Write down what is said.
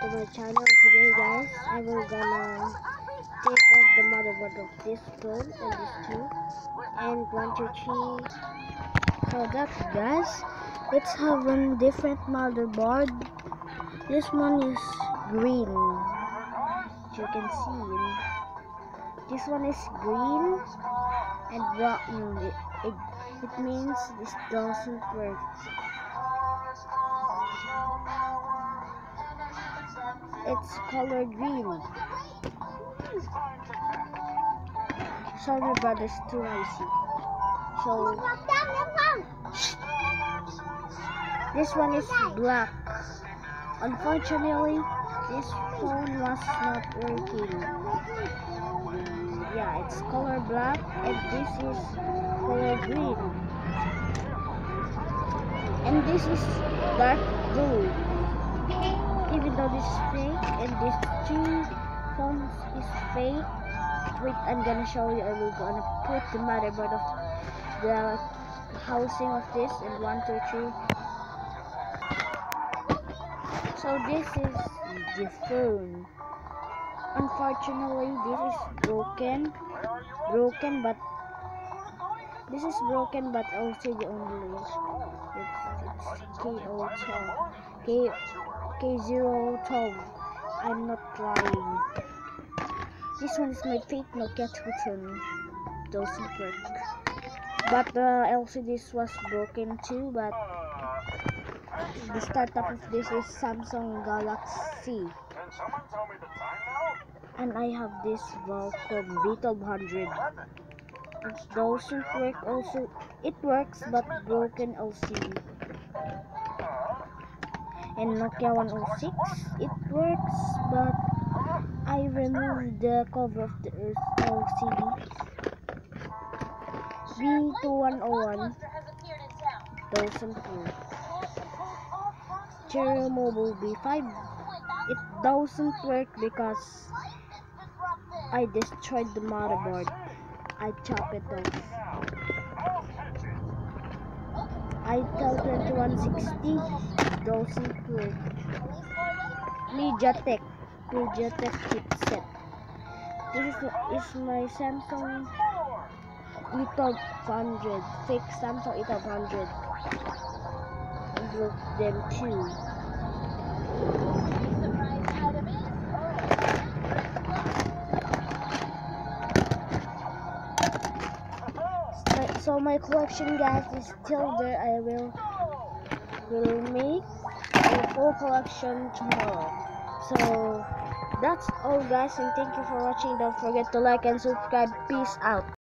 to my channel. Today guys, I will gonna take off the motherboard of this phone and this two and 1 2 3. So that guys, let's have a different motherboard. This one is green, as you can see. This one is green and rotten. It means this doesn't work. It's color green. Sorry brothers, too noisy. So this one is black. Unfortunately, this phone was not working. Yeah, it's color black and this is color green. And this is dark blue. Even though this is fake and these two phones is fake. Wait, I'm gonna show you. I will gonna put the motherboard of the housing of this in 1 2 3. So this is the phone. Unfortunately, this is broken, but this is broken, but LCD only. It's K012. I'm not lying. This one is my fake Nokia 2000. Doesn't work. But the LCD was broken too. But the startup of this is Samsung Galaxy. And I have this Qualcomm V1200. It doesn't work also. It works but broken LCD. And Nokia 106, it works but I removed the cover of the LCD. V2101 doesn't work. Cherry Mobile B5, it doesn't work because I destroyed the motherboard. I chopped it off. itel 2160 doesn't work. MediaTek chipset. This is my Samsung E1200, fake Samsung E1200. I broke them too. So my collection guys is still there. I will make a full collection tomorrow. So that's all guys, and thank you for watching. Don't forget to like and subscribe. Peace out.